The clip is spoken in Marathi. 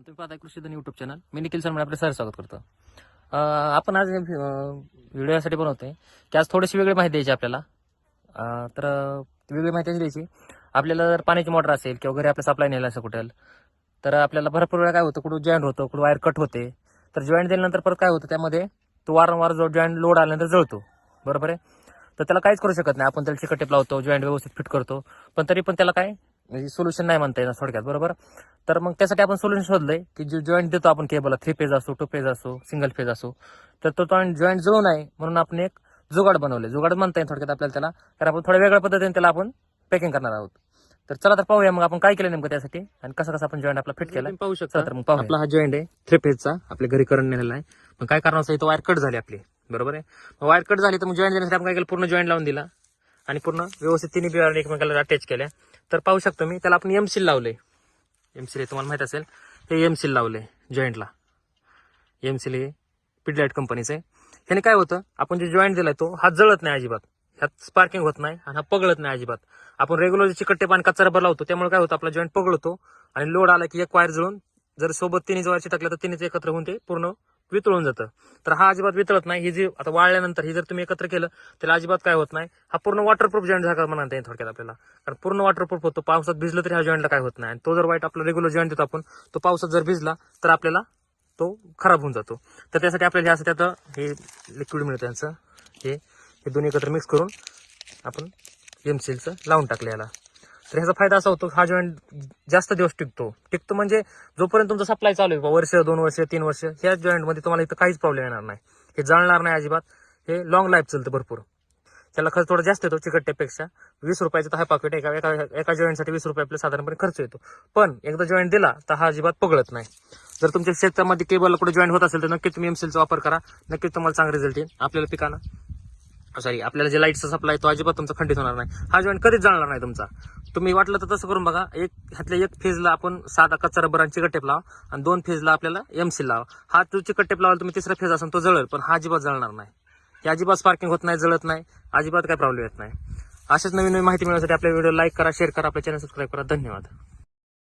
तुम्ही पाहता कृषीधन युट्यूब चॅनल. मी निखिल सर आपलं सर स्वागत करतो. आपण आज व्हिडिओ यासाठी बनवतोय की आज थोडीशी वेगळी माहिती द्यायची आपल्याला. तर वेगळी माहिती द्यायची आपल्याला. जर पाण्याची मोटर असेल किंवा घरी आपल्या सप्लाय नेला असं कुठेल, तर आपल्याला भरपूर वेळा काय होतं, कुठं जॉईंट होतं, कुठं वायर कट होते. तर जॉईंट दिल्यानंतर परत काय होतं, त्यामध्ये तो वारंवार जो जॉईंट लोड आल्यानंतर जळतो. बरोबर आहे. तर त्याला काहीच करू शकत नाही आपण. त्याला चिकट टेप लावतो, जॉईंट व्यवस्थित फिट करतो, पण तरी पण त्याला काय म्हणजे सोल्युशन नाही म्हणता येणार थोडक्यात. बरोबर. तर मग त्यासाठी आपण सोल्युशन शोधलंय की जो जॉईंट देतो आपण केबलला, 3 फेज असो, 2 फेज असो, सिंगल फेज असो, तर तो जॉईंट जळू नये म्हणून आपण एक जुगाड बनवले. जुगाड म्हणता येईल थोडक्यात आपल्याला त्याला, तर आपण थोड्या वेगळ्या पद्धतीने त्याला आपण पॅकिंग करणार आहोत. तर चला तर पाहूया मग आपण काय केलं नेमकं त्यासाठी आणि कसं कसं आपण जॉईंट आपला फिट केला पाहू शकता. तर मग पाहू. आपला हा जॉईंट आहे 3 फेजचा, आपल्या घरी करंट नेलेला आहे. मग काय करणार असं, तो वायर कट झाली आपली. बरोबर आहे. मग वायर कट झाली तर मग जॉईंट देण्यासाठी आपण काय केलं, पूर्ण जॉईंट लावून दिला आणि पूर्ण व्यवस्थित तिन्ही बिअर एकमेकाला अटॅच केल्या. तर पाहू शकतो मी त्याला आपण एमसील लावले. एमसील तुम्हाला माहित असेल, हे एमसील लावले जॉईंटला. एमसील हे पिडलाइट कंपनीचं आहे. ह्याने काय होतं, आपण जे जॉईंट दिलाय तो हा जळत नाही अजिबात, ह्यात स्पार्किंग होत नाही आणि हा पगळत नाही अजिबात. आपण रेग्युलर चिकट टेप आणि कच्चा रबर लावतो, त्यामुळे काय होतं, आपला जॉईंट पगळतो आणि लोड आला की एक वायर जळून, जर सोबत तिन्ही वायर चिटकल्या तर तिन्हीच एकत्र होऊन ते पूर्ण वितळून जातं. तर हा अजिबात वितळत नाही. ही जी आता वाळल्यानंतर ही जर तुम्ही एकत्र केलं त्याला अजिबात काय होत नाही. हा पूर्ण वॉटरप्रूफ जॉईंट झाला म्हणता येईल थोडक्यात आपल्याला, कारण पूर्ण वॉटरप्रूफ होतो. पावसात भिजलं तरी ह्या जॉईंटला काय होत नाही. आणि तो जर वाईट आपला रेग्युलर जॉईंट देतो आपण, तो पावसात जर भिजला तर आपल्याला तो खराब होऊन जातो. तर त्यासाठी आपल्याला हे असं त्यात हे लिक्विड मिळतं यांचं, हे दोन्ही एकत्र मिक्स करून आपण एमसीलचं लावून टाकलं याला. तर ह्याचा फायदा असा होतो, हा जॉईंट जास्त दिवस टिकतो म्हणजे जोपर्यंत तुमचा सप्लाय चालू आहे, वर्ष 2 वर्ष 3 वर्ष, ह्या जॉईंट मध्ये तुम्हाला इथं काहीच प्रॉब्लेम येणार नाही. हे जळणार नाही अजिबात. हे लॉंग लाईफ चालतं भरपूर. त्याला खर्च थोडा जास्त येतो चिकट टेपपेक्षा. 20 रुपयाचं तर हा पॉकेट एका जॉईंटसाठी 20 रुपये आपल्याला साधारणपणे खर्च येतो. पण एकदा जॉईंट दिला तर हा अजिबात पगळत नाही. जर तुमच्या शेतामध्ये केबलला कुठे जॉईंट होत असेल तर नक्की तुम्ही एमसीलचा वापर करा. नक्कीच तुम्हाला चांगला रिझल्ट येईल. आपल्याला पिकांना आपल्याला जे लाईटचा सप्लाय तो अजिबात तुमचा खंडित होणार नाही. हा जॉईंट कधीच जाणार नाही तुमचा. तुम्ही वाटलं तर तसं करून बघा. ह्यातल्या एक फेजला आपण साधा कच्चा रबर आणि चिकट टेप लावा आणि 2 फेजला आपल्याला एमसील लावा. हा जो चिकट टेप लावाल तुम्ही, तिसरा फेज असेल तो जळेल, पण हा अजिबात जळणार नाही. हे अजिबात स्पार्किंग होत नाही, जळत नाही, अजिबात काय प्रॉब्लेम येत नाही. अशाच नवीन नवीन माहिती मिळवण्यासाठी आपल्या व्हिडिओ लाईक करा, शेअर करा, आपल्या चॅनल सबस्क्राईब करा. धन्यवाद.